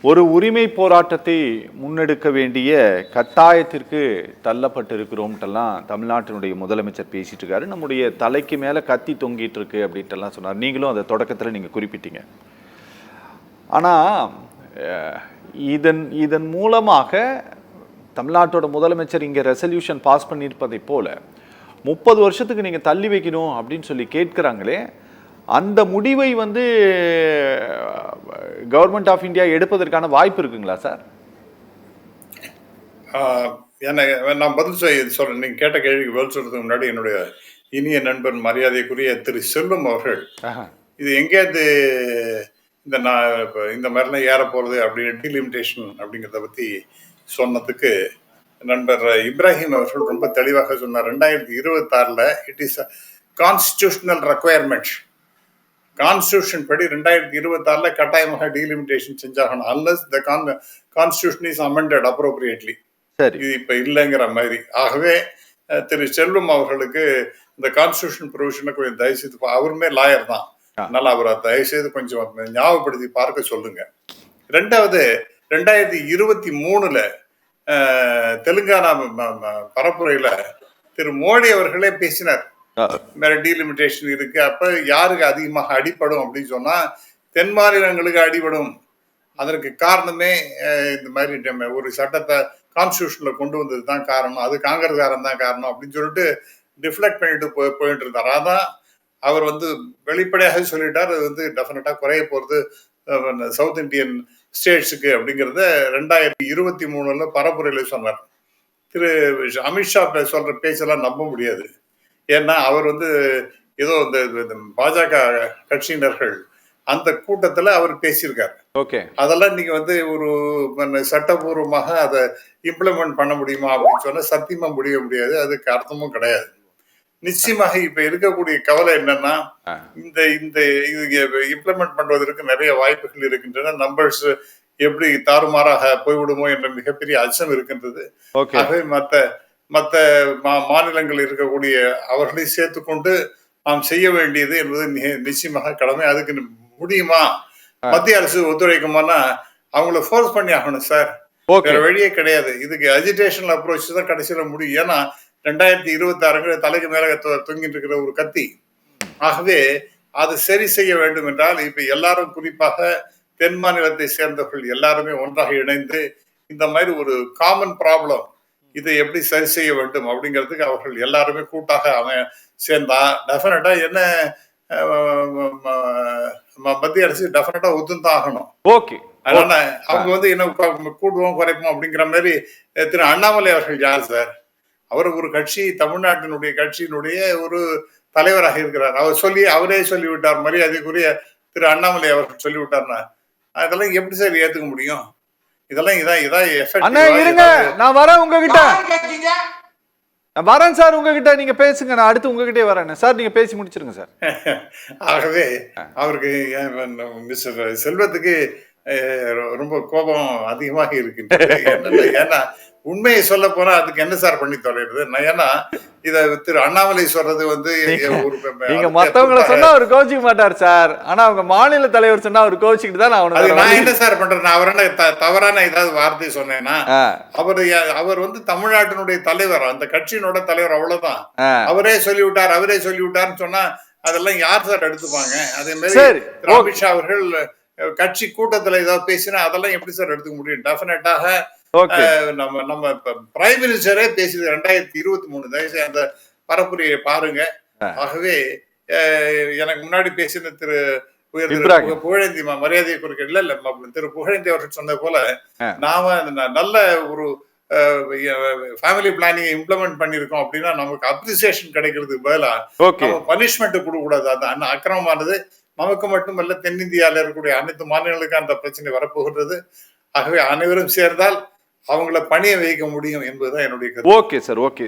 ஒரு உரிமை போராட்டத்தை முன்னெடுக்க வேண்டிய கட்டாயத்திற்கு தள்ளப்பட்டிருக்கிறோம்ட்டெல்லாம் தமிழ்நாட்டினுடைய முதலமைச்சர் பேசிட்டு இருக்காரு. நம்முடைய தலைக்கு மேலே கத்தி தொங்கிட்டு இருக்கு அப்படின்ட்டுலாம் சொன்னார். நீங்களும் அதை தொடக்கத்தில் நீங்கள் குறிப்பிட்டீங்க. ஆனால் இதன் மூலமாக தமிழ்நாட்டோட முதலமைச்சர் இங்கே ரெசல்யூஷன் பாஸ் பண்ணியிருப்பதை போல 30 வருஷத்துக்கு நீங்கள் தள்ளி வைக்கணும் அப்படின்னு சொல்லி கேட்குறாங்களே, அந்த முடிவை கவர்மெண்ட் ஆஃப் இந்தியா எடுப்பதற்கான வாய்ப்பு இருக்குங்களா சார்? நான் பதில் சொல்றேன். நீங்க கேட்ட கேள்விக்கு பதில் சொல்றதுக்கு முன்னாடி என்னுடைய இனிய நண்பன் மரியாதைக்குரிய திரு செல்வம் அவர்கள் இது எங்கேயாவது இந்த மாதிரிலாம் ஏற போறது அப்படின்னு டீலிமிட்டேஷன் அப்படிங்கிறத பத்தி சொன்னதுக்கு நண்பர் இப்ராஹிம் அவர்கள் ரொம்ப தெளிவாக சொன்னார். 2026 it is constitutional requirement. Constitution படி 2026 கட்டாயமாக டீலிமிட்டேஷன் செஞ்சாகணும். Unless the constitution is amended appropriately. இது இப்ப இல்லைங்கிற மாதிரி. ஆகவே திரு செல்வம் அவர்களுக்கு இந்த கான்ஸ்டிடியூஷன் ப்ரொவிஷனை கொஞ்சம் தயவுசெய்து, அவருமே லாயர் தான், அதனால அவரை தயவுசெய்து கொஞ்சம் ஞாபகப்படுத்தி பார்க்க சொல்லுங்க. ரெண்டாவது, 2023 தெலுங்கானா பரப்புரையில திரு மோடி அவர்களே பேசினார், டீலிமிட்டேஷன் இருக்கு, அப்ப யாருக்கு அதிகமாக அடிபடும் அப்படின்னு சொன்னா தென் மாநிலங்களுக்கு அடிபடும். அதற்கு காரணமே இந்த மாதிரி ஒரு சட்டத்தை கான்ஸ்டிடியூஷன்ல கொண்டு வந்தது தான் காரணம், அது காங்கிரஸ்காரன் தான் காரணம் அப்படின்னு சொல்லிட்டு டிஃப்ளெக்ட் பண்ணிட்டு போயிட்டு இருந்தார். அதான் அவர் வெளிப்படையாக சொல்லிட்டார், அது டெஃபினட்டா குறைய போறது சவுத் இந்தியன் ஸ்டேட்ஸுக்கு அப்படிங்கிறத 2023 பரப்புரையில சொன்னார். திரு அமித்ஷா சொல்ற பேச்செல்லாம் நம்ப முடியாது. ஏன்னா அவர் ஏதோ இந்த பாஜக கட்சியினர்கள் அந்த கூட்டத்துல அவர் பேசியிருக்காரு. அதெல்லாம் நீங்க ஒரு சட்டபூர்வமாக அதை இம்ப்ளிமெண்ட் பண்ண முடியுமா அப்படின்னு சொன்னா சத்தியமா முடியாது. அதுக்கு அர்த்தமும் கிடையாது. நிச்சயமாக இப்ப இருக்கக்கூடிய கவலை என்னன்னா, இந்த இம்ப்ளிமெண்ட் பண்வதற்கு நிறைய வாய்ப்புகள் இருக்கின்றன. நம்பர்ஸ் எப்படி தாறுமாறாக போய்விடுமோ என்ற மிகப்பெரிய அச்சம் இருக்கின்றது. ஆகவே மற்ற மாநிலங்கள் இருக்கக்கூடிய அவர்களை சேர்த்துக்கொண்டு நாம் செய்ய வேண்டியது என்பது நிச்சயமாக கடமை. அதுக்கு முடியுமா, மத்திய அரசு ஒத்துழைக்குமானா அவங்கள ஃபோர்ஸ் பண்ணி ஆகணும் சார், வேற வழியே கிடையாது. இதுக்கு அஜிடேஷனல் அப்ரோச் தான் கடைசியில முடியும். ஏன்னா 2026 தலைக்கு மேல தொங்கிட்டு இருக்கிற ஒரு கத்தி. ஆகவே அது சரி செய்ய வேண்டும் என்றால் இப்ப எல்லாரும், குறிப்பாக தென் மாநிலத்தை சேர்ந்தவர்கள் எல்லாருமே ஒன்றாக இணைந்து இந்த மாதிரி ஒரு காமன் ப்ராப்ளம், இதை எப்படி சரி செய்ய வேண்டும் அப்படிங்கிறதுக்கு அவர்கள் எல்லாருமே கூட்டாக சேர்ந்தா டெஃபினட்டா என்ன மத்திய அரசு டெஃபினட்டா ஒத்துந்தான் ஆகணும். அதனால அவங்க என்ன கூடுவோம் குறைப்போம் அப்படிங்கிற மாதிரி. திரு அண்ணாமலை அவர்கள் யார் சார்? அவர் ஒரு கட்சி, தமிழ்நாட்டினுடைய கட்சியினுடைய ஒரு தலைவராக இருக்கிறார். அவரே சொல்லிவிட்டார், மரியாதைக்குரிய திரு அண்ணாமலை அவர்கள் சொல்லிவிட்டார்னா அதெல்லாம் எப்படி சார் ஏத்துக்க முடியும்? இதெல்லாம் நான் வரேன் உங்ககிட்ட, நான் வரேன் சார் உங்ககிட்ட, நீங்க பேசுங்க, நான் அடுத்து உங்ககிட்டே வரேன் சார், நீங்க பேசி முடிச்சிருங்க சார். ஆகவே அவருக்கு மிஸ்டர் செல்வத்துக்கு ரொம்ப கோபம் அதிகமாக இருக்கின்றது. ஏன்னா உண்மையை சொல்ல போனா அதுக்கு என்ன சார் பண்ணி தொலைறது? ஏன்னா இத திரு அண்ணாமலை சொல்றது நீங்க மத்தவங்களை சொன்னா அவர் கோச்சிக்க மாட்டார் சார், ஆனா அவங்க மாநில தலைவர் சொன்னா அவர் கோச்சிக்கிட்டு தான். நான் என்ன சார் பண்றேன்? அவர் தவறான ஏதாவது வார்த்தை சொன்னேன்னா, அவர் தமிழ்நாட்டினுடைய தலைவர், அந்த கட்சியினோட தலைவர், அவ்வளவுதான். அவரே சொல்லிவிட்டார்னு சொன்னா அதெல்லாம் யார் சார் எடுத்துப்பாங்க? அதே மாதிரி அமித்ஷா அவர்கள் கட்சி கூட்டத்துல ஏதாவது பேசினா அதெல்லாம் எப்படி சார் எடுத்துக்க முடியும்? டெஃபினட்டாக நம்ம பிரைம் மினிஸ்டரே பேசியது 2023. தயவுசெய்து அந்த பரப்புரையை பாருங்க. ஆகவே எனக்கு முன்னாடி பேசின திரு புகழேந்தி, மரியாதையை குறிக்க இல்ல திரு புகழேந்தி அவர்கள் சொன்னது போல, நாம நல்ல ஒரு ஃபேமிலி பிளானிங் இம்ப்ளிமெண்ட் பண்ணிருக்கோம் அப்படின்னா நமக்கு அப்ரிசியேஷன் கிடைக்கிறதுக்கு பதிலா நம்ம பனிஷ்மெண்ட் கொடுக்க கூடாது. அது அக்கிரமமானது நமக்கு மட்டுமல்ல, தென்னிந்தியாவில் இருக்கக்கூடிய அனைத்து மாநிலங்களுக்கும் அந்த பிரச்சனை வரப்போகின்றது. ஆகவே அனைவரும் சேர்ந்தால் அவங்கள பணிய வைக்க முடியும் என்பதுதான் என்னுடைய கருத்து. Okay sir, okay.